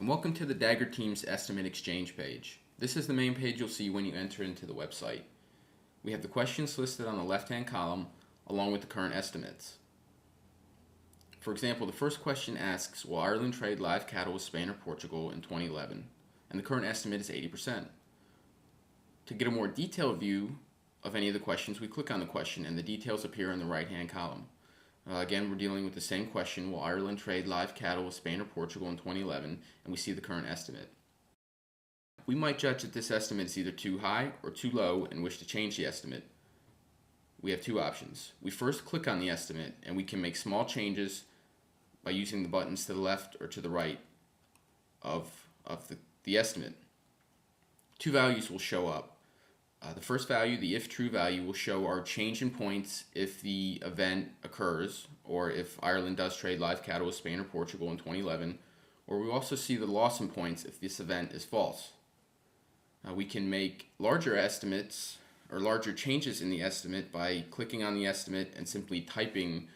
and welcome to the Daggre team's estimate exchange page. This is the main page you'll see when you enter into the website. We have the questions listed on the left-hand column along with the current estimates. For example, the first question asks, will Ireland trade live cattle with Spain or Portugal in 2011? And the current estimate is 80%. To get a more detailed view of any of the questions, we click on the question and the details appear in the right-hand column. Again, we're dealing with the same question, will Ireland trade live cattle with Spain or Portugal in 2011? And we see the current estimate. We might judge that this estimate is either too high or too low and wish to change the estimate. We have two options. We first click on the estimate and we can make small changes by using the buttons to the left or to the right of the estimate. Two values will show up. The first value, the if true value, will show our change in points if the event occurs, or if Ireland does trade live cattle with Spain or Portugal in 2011, or we also see the loss in points if this event is false. We can make larger estimates or larger changes in the estimate by clicking on the estimate and simply typing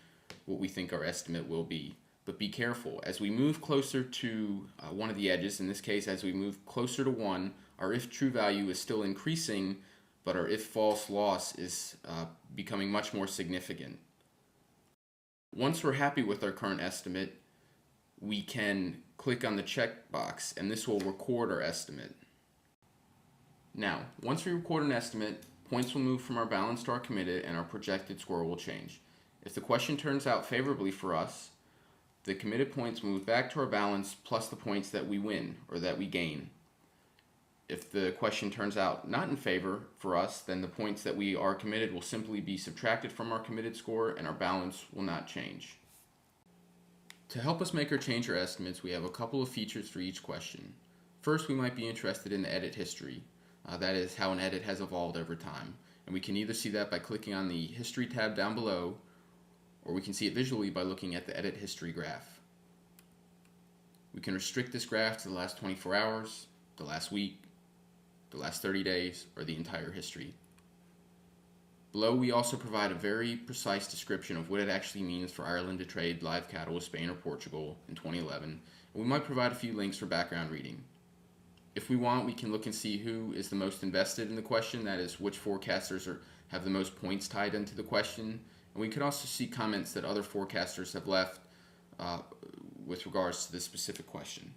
what we think our estimate will be. But be careful, as we move closer to one of the edges, in this case as we move closer to 1, our if true value is still increasing, but our if false loss is becoming much more significant. Once we're happy with our current estimate, we can click on the check box and this will record our estimate. Now, once we record an estimate, points will move from our balance to our committed and our projected score will change. If the question turns out favorably for us, the committed points move back to our balance plus the points that we win or that we gain. If the question turns out not in favor for us, then the points that we are committed will simply be subtracted from our committed score and our balance will not change. To help us make or change our estimates, we have a couple of features for each question. First, we might be interested in the edit history. That is how an edit has evolved over time. And we can either see that by clicking on the History tab down below, or we can see it visually by looking at the Edit History graph. We can restrict this graph to the last 24 hours, the last week, the last 30 days, or the entire history. Below, we also provide a very precise description of what it actually means for Ireland to trade live cattle with Spain or Portugal in 2011, and we might provide a few links for background reading. If we want, we can look and see who is the most invested in the question, that is, which forecasters have the most points tied into the question, and we can also see comments that other forecasters have left with regards to this specific question.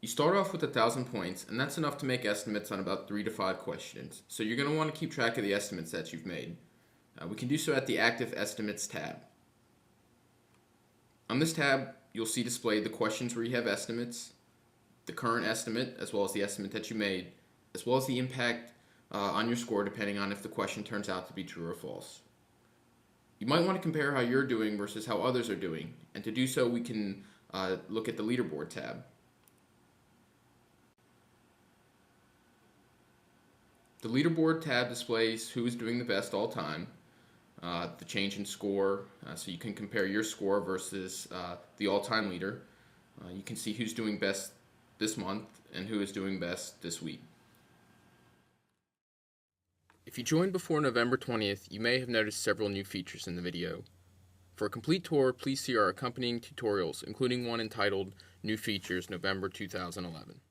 You start off with 1,000 points, and that's enough to make estimates on about 3 to 5 questions. So you're going to want to keep track of the estimates that you've made. We can do so at the Active Estimates tab. On this tab, you'll see displayed the questions where you have estimates, the current estimate, as well as the estimate that you made, as well as the impact on your score depending on if the question turns out to be true or false. You might want to compare how you're doing versus how others are doing, and to do so we can look at the Leaderboard tab. The Leaderboard tab displays who is doing the best all time, the change in score, so you can compare your score versus the all-time leader. You can see who's doing best this month and who is doing best this week. If you joined before November 20th, you may have noticed several new features in the video. For a complete tour, please see our accompanying tutorials, including one entitled New Features November 2011.